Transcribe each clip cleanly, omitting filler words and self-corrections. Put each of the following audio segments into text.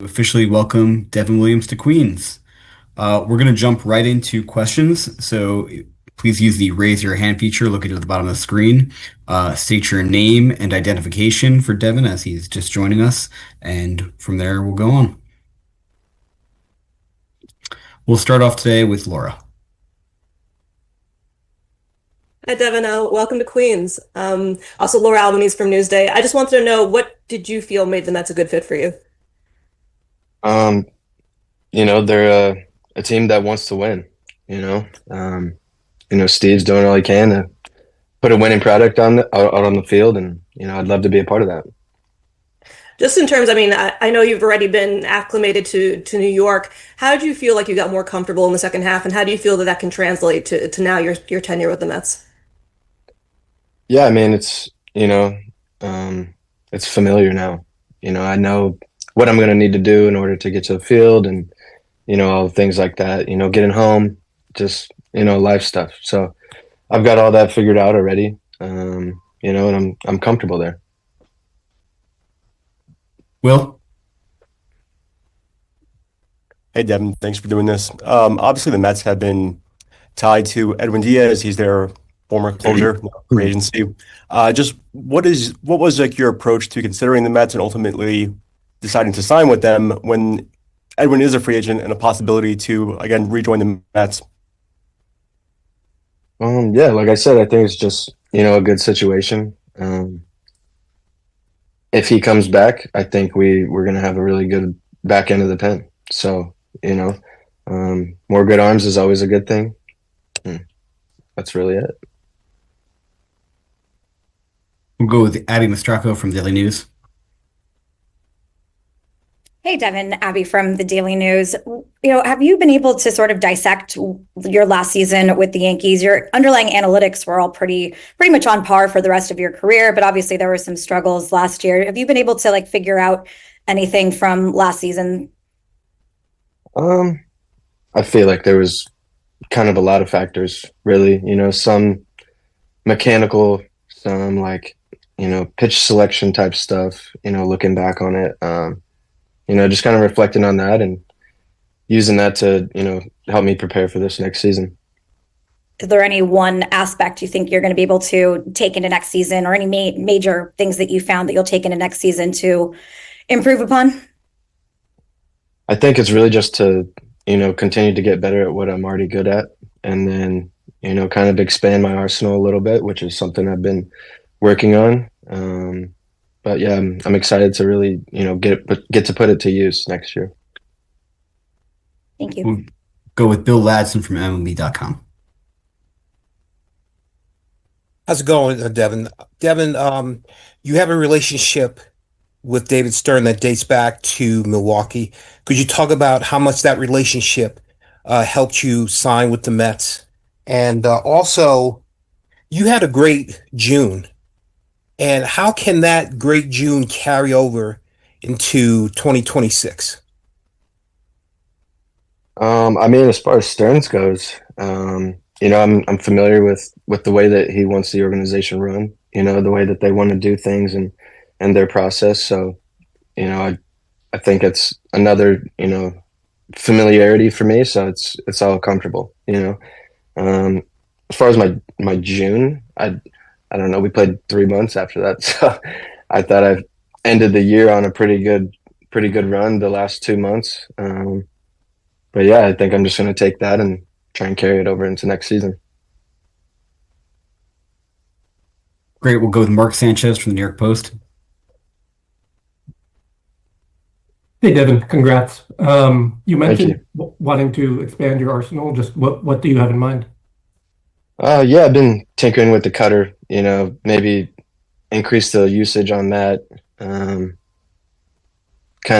officially welcome Devin Williams to Queens. We're going to jump right into questions. So please use the raise your hand feature located at the bottom of the screen. State your name and identification for Devin as he's just joining us. And from there, we'll go on. We'll start off today with Laura. Hi, Devin. Welcome to Queens. Also, Laura Albanese from Newsday. I just wanted to know, what did you feel made the Mets a good fit for you? Um, they're a team that wants to win. You know, Steve's doing all he can to put a winning product out on the field, and I'd love to be a part of that. Just in terms, I know you've already been acclimated to New York. How do you feel like you got more comfortable in the second half, and how do you feel that that can translate to now your tenure with the Mets? Yeah, I mean, it's familiar now. I know what I'm going to need to do in order to get to the field, and all things like that. Getting home, just life stuff. So I've got all that figured out already. And I'm comfortable there. Will? Hey, Devin, thanks for doing this. Obviously, the Mets have been tied to Edwin Diaz. He's their former closer, free agency. Just what was like your approach to considering the Mets and ultimately deciding to sign with them when Edwin is a free agent and a possibility to again rejoin the Mets? Yeah, like I said, I think it's just a good situation. If he comes back, I think we're gonna have a really good back end of the pen. So more good arms is always a good thing. That's really it. We'll go with Abby Mastracco from Daily News. Hey, Devin, Abby from the Daily News. Have you been able to sort of dissect your last season with the Yankees? Your underlying analytics were all pretty much on par for the rest of your career, but obviously there were some struggles last year. Have you been able to figure out anything from last season? I feel like there was kind of a lot of factors, really. Some mechanical, some pitch selection type stuff. Looking back on it. Just kind of reflecting on that and using that to, help me prepare for this next season. Is there any one aspect you think you're going to be able to take into next season, or any major things that you found that you'll take into next season to improve upon? I think it's really just to, continue to get better at what I'm already good at, and then, kind of expand my arsenal a little bit, which is something I've been working on. But yeah, I'm excited to really, get to put it to use next year. Thank you. We'll go with Bill Ladson from MLB.com. How's it going, Devin? Devin, you have a relationship with David Stern that dates back to Milwaukee. Could you talk about how much that relationship helped you sign with the Mets? And also, you had a great June. And how can that great June carry over into 2026? As far as Stearns goes, I'm familiar with the way that he wants the organization run, the way that they want to do things and their process. So, I think it's another, familiarity for me. So it's all comfortable, As far as my June, I don't know. We played 3 months after that, so I thought I ended the year on a pretty good run the last 2 months. But yeah, I think I'm just going to take that and try and carry it over into next season. Great. We'll go with Mark Sanchez from the New York Post. Hey, Devin, congrats. You mentioned you. wanting to expand your arsenal. Just what do you have in mind? Yeah, I've been tinkering with the cutter, maybe increase the usage on that. Kind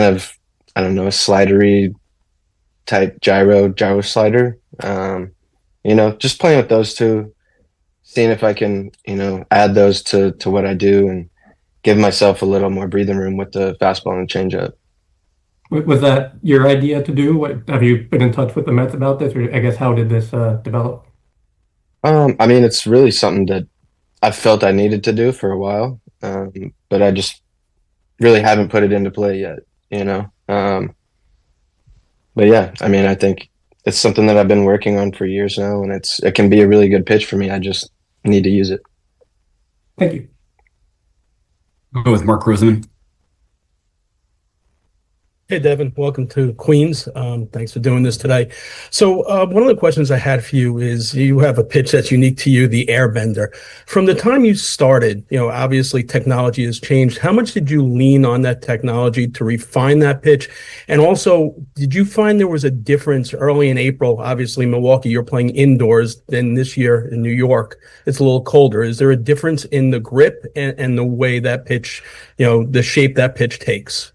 of, I don't know, a slidery type gyro slider. Just playing with those two, seeing if I can, add those to what I do and give myself a little more breathing room with the fastball and changeup. Was that your idea to do? Have you been in touch with the Mets about this, or I guess how did this develop? It's really something that I felt I needed to do for a while, but I just really haven't put it into play yet. you know. But yeah, I mean, I think it's something that I've been working on for years now, and it can be a really good pitch for me. I just need to use it. Thank you. Go with Mark Roseman. Hey, Devin, welcome to Queens. Thanks for doing this today. So one of the questions I had for you is you have a pitch that's unique to you, the airbender. From the time you started, obviously technology has changed. How much did you lean on that technology to refine that pitch? And also, did you find there was a difference early in April? Obviously, Milwaukee, you're playing indoors. Then this year in New York, it's a little colder. Is there a difference in the grip and the way that pitch, the shape that pitch takes?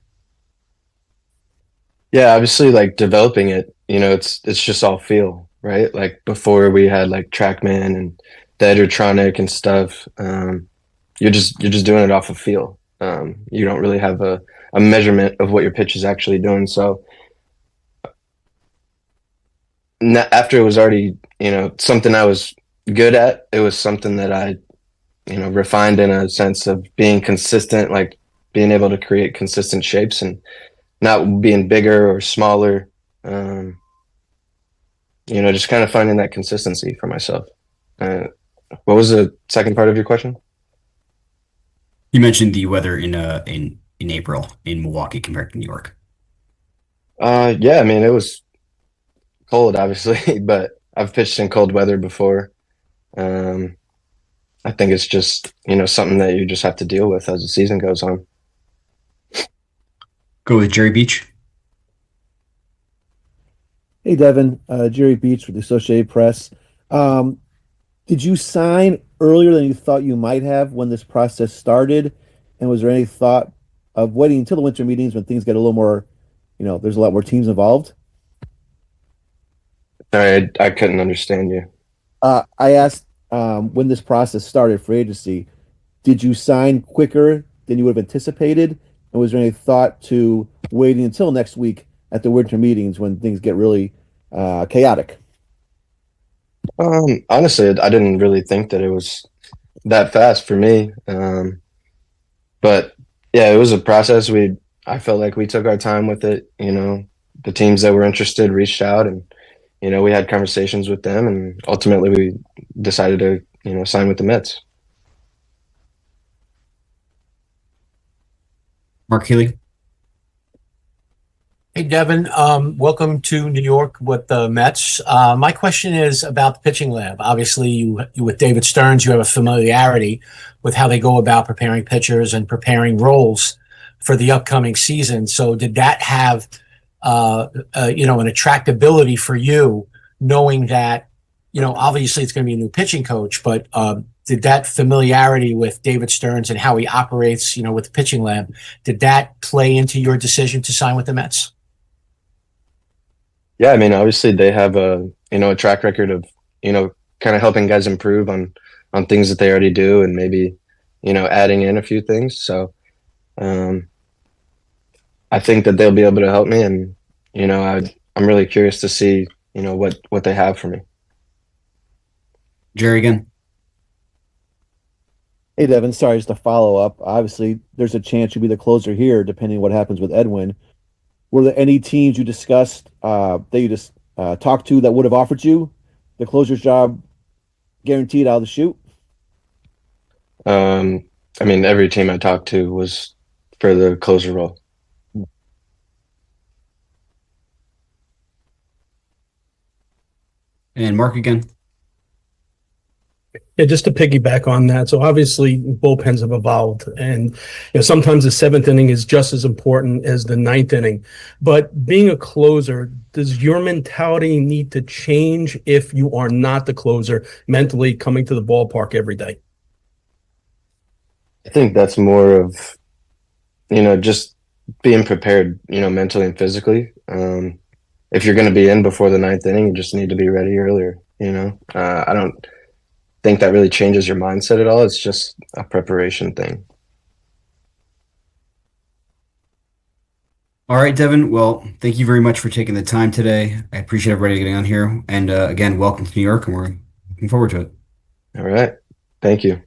Yeah, obviously, like developing it, it's just all feel, right? Like before we had like TrackMan and the Edgertronic and stuff. You're just doing it off of feel. You don't really have a measurement of what your pitch is actually doing. So after it was already, something I was good at, it was something that I, refined in a sense of being consistent, like being able to create consistent shapes and not being bigger or smaller, just kind of finding that consistency for myself. What was the second part of your question? You mentioned the weather in April in Milwaukee compared to New York. Yeah, I mean, it was cold, obviously, but I've pitched in cold weather before. I think it's just, something that you just have to deal with as the season goes on. Go with Jerry Beach. Hey, Devin, Jerry Beach with the Associated Press. Did you sign earlier than you thought you might have when this process started? And was there any thought of waiting until the winter meetings when things get a little more, there's a lot more teams involved? Sorry, I couldn't understand you. I asked when this process started for agency, did you sign quicker than you would have anticipated? And was there any thought to waiting until next week at the winter meetings when things get really chaotic? Honestly, I didn't really think that it was that fast for me. But yeah, it was a process. I felt like we took our time with it. The teams that were interested reached out and, we had conversations with them and ultimately we decided to, sign with the Mets. Mark Healy. Hey, Devin, welcome to New York with the Mets. My question is about the pitching lab. Obviously, you with David Stearns, you have a familiarity with how they go about preparing pitchers and preparing roles for the upcoming season. So did that have, an attractability for you, knowing that, obviously it's going to be a new pitching coach, but did that familiarity with David Stearns and how he operates, with the pitching lab, did that play into your decision to sign with the Mets? Yeah, I mean, obviously they have a track record of, kind of helping guys improve on things that they already do and maybe, adding in a few things. So I think that they'll be able to help me and, I'm really curious to see, what they have for me. Jerry again. Hey, Devin, sorry, just a follow-up. Obviously, there's a chance you'll be the closer here, depending on what happens with Edwin. Were there any teams you discussed that you just talked to that would have offered you the closer's job guaranteed out of the chute? I mean, every team I talked to was for the closer role. And Mark again. Yeah, just to piggyback on that. So obviously bullpens have evolved and sometimes the seventh inning is just as important as the ninth inning. But being a closer, does your mentality need to change if you are not the closer mentally coming to the ballpark every day? I think that's more of, just being prepared, mentally and physically. If you're going to be in before the ninth inning, you just need to be ready earlier. I don't think that really changes your mindset at all. It's just a preparation thing. All right, Devin. Well, thank you very much for taking the time today. I appreciate everybody getting on here. And again, welcome to New York, and we're looking forward to it. All right. Thank you.